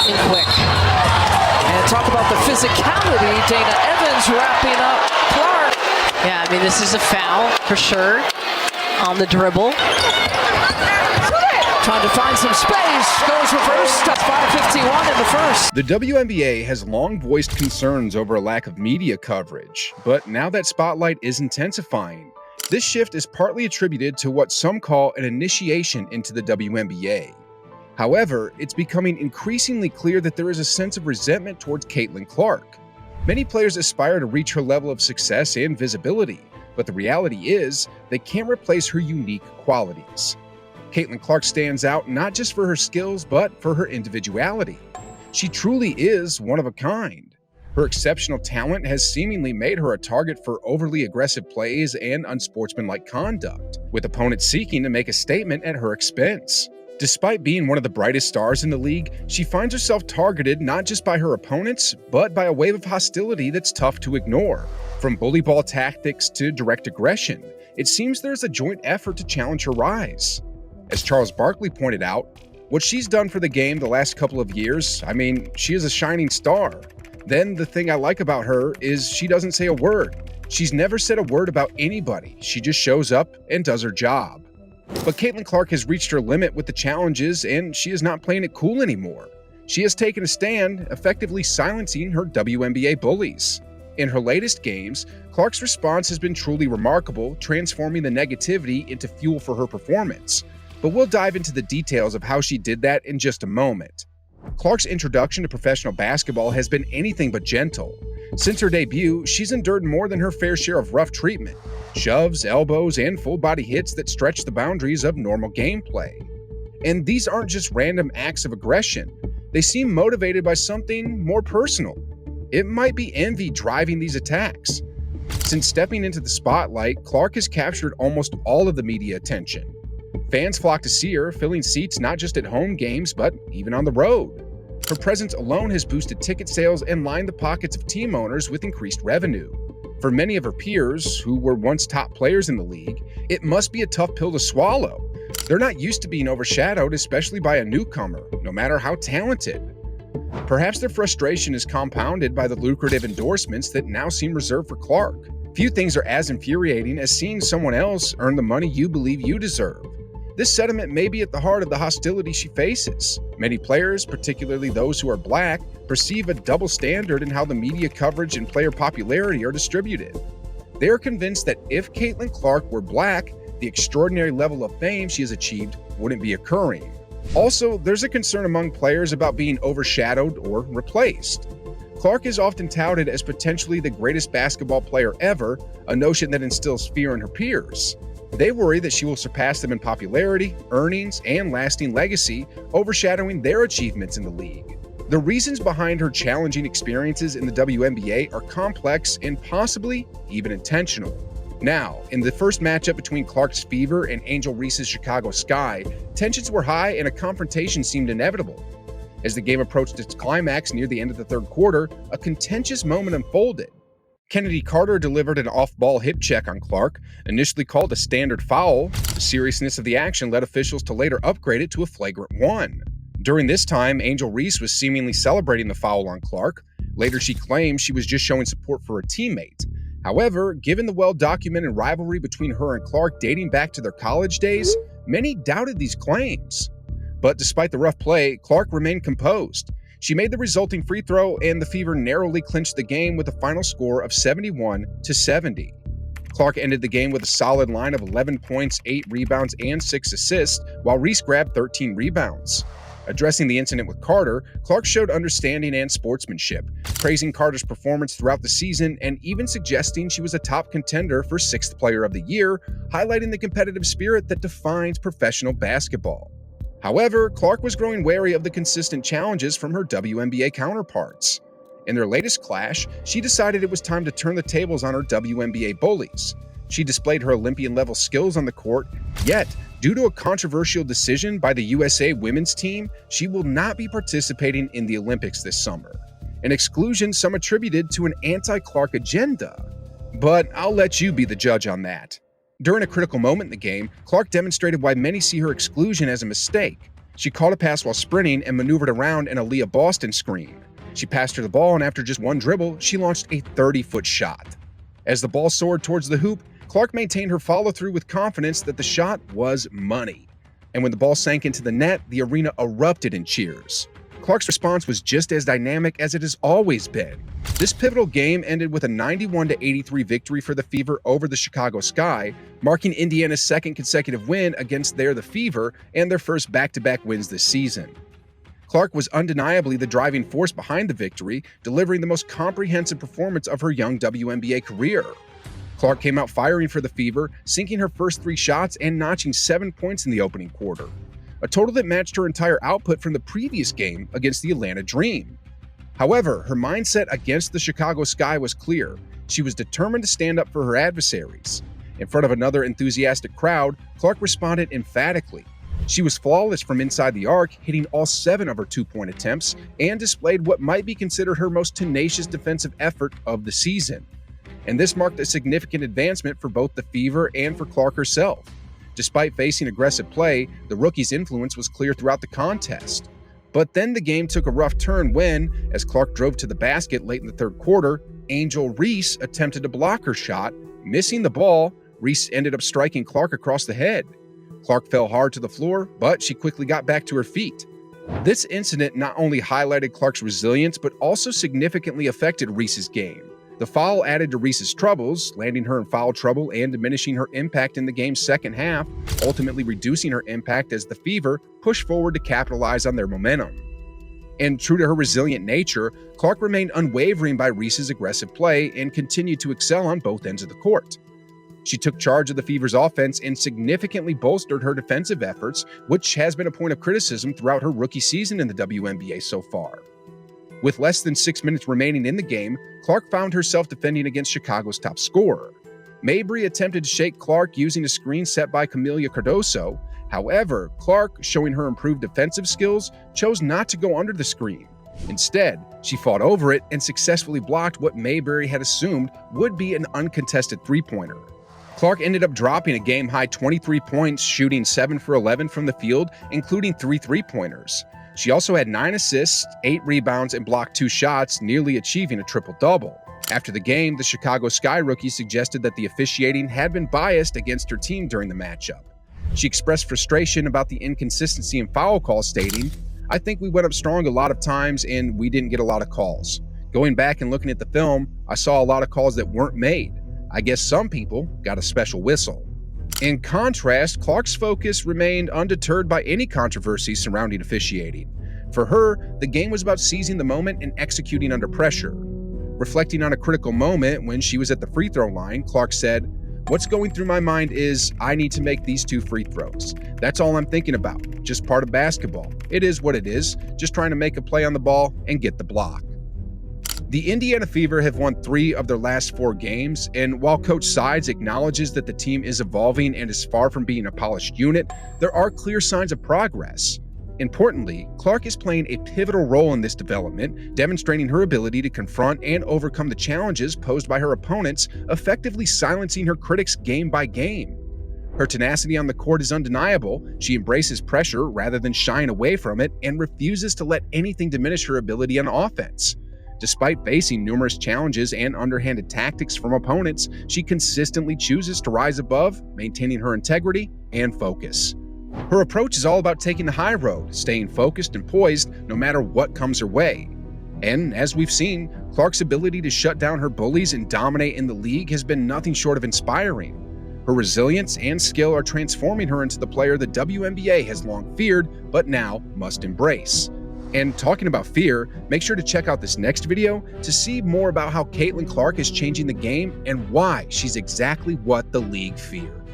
lightning quick. And talk about the physicality. Dana Evans wrapping up Clark. Yeah, I mean, this is a foul for sure on the dribble. Trying to find some space, goes reverse, that's 5:51 in the first. The WNBA has long voiced concerns over a lack of media coverage, but now that spotlight is intensifying. This shift is partly attributed to what some call an initiation into the WNBA. However, it's becoming increasingly clear that there is a sense of resentment towards Caitlin Clark. Many players aspire to reach her level of success and visibility, but the reality is they can't replace her unique qualities. Caitlin Clark stands out not just for her skills, but for her individuality. She truly is one of a kind. Her exceptional talent has seemingly made her a target for overly aggressive plays and unsportsmanlike conduct, with opponents seeking to make a statement at her expense. Despite being one of the brightest stars in the league, she finds herself targeted not just by her opponents, but by a wave of hostility that's tough to ignore. From bully ball tactics to direct aggression, it seems there's a joint effort to challenge her rise. As Charles Barkley pointed out, what she's done for the game the last couple of years, I mean, she is a shining star. Then the thing I like about her is she doesn't say a word. She's never said a word about anybody. She just shows up and does her job. But Caitlin Clark has reached her limit with the challenges, and she is not playing it cool anymore. She has taken a stand, effectively silencing her WNBA bullies. In her latest games, Clark's response has been truly remarkable, transforming the negativity into fuel for her performance. But we'll dive into the details of how she did that in just a moment. Clark's introduction to professional basketball has been anything but gentle. Since her debut, she's endured more than her fair share of rough treatment, shoves, elbows, and full-body hits that stretch the boundaries of normal gameplay. And these aren't just random acts of aggression. They seem motivated by something more personal. It might be envy driving these attacks. Since stepping into the spotlight, Clark has captured almost all of the media attention. Fans flock to see her, filling seats not just at home games, but even on the road. Her presence alone has boosted ticket sales and lined the pockets of team owners with increased revenue. For many of her peers, who were once top players in the league, it must be a tough pill to swallow. They're not used to being overshadowed, especially by a newcomer, no matter how talented. Perhaps their frustration is compounded by the lucrative endorsements that now seem reserved for Clark. Few things are as infuriating as seeing someone else earn the money you believe you deserve. This sentiment may be at the heart of the hostility she faces. Many players, particularly those who are black, perceive a double standard in how the media coverage and player popularity are distributed. They are convinced that if Caitlin Clark were black, the extraordinary level of fame she has achieved wouldn't be occurring. Also, there's a concern among players about being overshadowed or replaced. Clark is often touted as potentially the greatest basketball player ever, a notion that instills fear in her peers. They worry that she will surpass them in popularity, earnings, and lasting legacy, overshadowing their achievements in the league. The reasons behind her challenging experiences in the WNBA are complex and possibly even intentional. Now, in the first matchup between Clark's Fever and Angel Reese's Chicago Sky, tensions were high and a confrontation seemed inevitable. As the game approached its climax near the end of the third quarter, a contentious moment unfolded. Kennedy Carter delivered an off-ball hip check on Clark, initially called a standard foul. The seriousness of the action led officials to later upgrade it to a flagrant 1. During this time, Angel Reese was seemingly celebrating the foul on Clark. Later, she claimed she was just showing support for a teammate. However, given the well-documented rivalry between her and Clark dating back to their college days, many doubted these claims. But despite the rough play, Clark remained composed. She made the resulting free throw, and the Fever narrowly clinched the game with a final score of 71-70. Clark ended the game with a solid line of 11 points, 8 rebounds, and 6 assists, while Reese grabbed 13 rebounds. Addressing the incident with Carter, Clark showed understanding and sportsmanship, praising Carter's performance throughout the season and even suggesting she was a top contender for 6th Player of the Year, highlighting the competitive spirit that defines professional basketball. However, Clark was growing wary of the consistent challenges from her WNBA counterparts. In their latest clash, she decided it was time to turn the tables on her WNBA bullies. She displayed her Olympian-level skills on the court, yet, due to a controversial decision by the USA women's team, she will not be participating in the Olympics this summer, an exclusion some attributed to an anti-Clark agenda. But I'll let you be the judge on that. During a critical moment in the game, Clark demonstrated why many see her exclusion as a mistake. She caught a pass while sprinting and maneuvered around an Aaliyah Boston screen. She passed her the ball, and after just one dribble, she launched a 30-foot shot. As the ball soared towards the hoop, Clark maintained her follow-through with confidence that the shot was money. And when the ball sank into the net, the arena erupted in cheers. Clark's response was just as dynamic as it has always been. This pivotal game ended with a 91-83 victory for the Fever over the Chicago Sky, marking Indiana's second consecutive win against the Fever and their first back-to-back wins this season. Clark was undeniably the driving force behind the victory, delivering the most comprehensive performance of her young WNBA career. Clark came out firing for the Fever, sinking her first 3 shots and notching 7 points in the opening quarter, a total that matched her entire output from the previous game against the Atlanta Dream. However, her mindset against the Chicago Sky was clear. She was determined to stand up for her adversaries. In front of another enthusiastic crowd, Clark responded emphatically. She was flawless from inside the arc, hitting all 7 of her 2-point attempts, and displayed what might be considered her most tenacious defensive effort of the season. And this marked a significant advancement for both the Fever and for Clark herself. Despite facing aggressive play, the rookie's influence was clear throughout the contest. But then the game took a rough turn when, as Clark drove to the basket late in the third quarter, Angel Reese attempted to block her shot. Missing the ball, Reese ended up striking Clark across the head. Clark fell hard to the floor, but she quickly got back to her feet. This incident not only highlighted Clark's resilience, but also significantly affected Reese's game. The foul added to Reese's troubles, landing her in foul trouble and diminishing her impact in the game's second half, ultimately reducing her impact as the Fever pushed forward to capitalize on their momentum. And true to her resilient nature, Clark remained unwavering by Reese's aggressive play and continued to excel on both ends of the court. She took charge of the Fever's offense and significantly bolstered her defensive efforts, which has been a point of criticism throughout her rookie season in the WNBA so far. With less than 6 minutes remaining in the game, Clark found herself defending against Chicago's top scorer. Mabry attempted to shake Clark using a screen set by Camelia Cardoso. However, Clark, showing her improved defensive skills, chose not to go under the screen. Instead, she fought over it and successfully blocked what Mayberry had assumed would be an uncontested three-pointer. Clark ended up dropping a game-high 23 points, shooting 7 for 11 from the field, including 3 three-pointers. She also had 9 assists, 8 rebounds, and blocked 2 shots, nearly achieving a triple-double. After the game, the Chicago Sky rookie suggested that the officiating had been biased against her team during the matchup. She expressed frustration about the inconsistency in foul calls, stating, "I think we went up strong a lot of times and we didn't get a lot of calls. Going back and looking at the film, I saw a lot of calls that weren't made. I guess some people got a special whistle." In contrast, Clark's focus remained undeterred by any controversy surrounding officiating. For her, the game was about seizing the moment and executing under pressure. Reflecting on a critical moment when she was at the free throw line, Clark said, "What's going through my mind is I need to make these 2 free throws. That's all I'm thinking about. Just part of basketball. It is what it is. Just trying to make a play on the ball and get the block." The Indiana Fever have won 3 of their last 4 games, and while Coach Sides acknowledges that the team is evolving and is far from being a polished unit, there are clear signs of progress. Importantly, Clark is playing a pivotal role in this development, demonstrating her ability to confront and overcome the challenges posed by her opponents, effectively silencing her critics game by game. Her tenacity on the court is undeniable. She embraces pressure rather than shying away from it and refuses to let anything diminish her ability on offense. Despite facing numerous challenges and underhanded tactics from opponents, she consistently chooses to rise above, maintaining her integrity and focus. Her approach is all about taking the high road, staying focused and poised no matter what comes her way. And as we've seen, Clark's ability to shut down her bullies and dominate in the league has been nothing short of inspiring. Her resilience and skill are transforming her into the player the WNBA has long feared, but now must embrace. And talking about fear, make sure to check out this next video to see more about how Caitlin Clark is changing the game and why she's exactly what the league feared.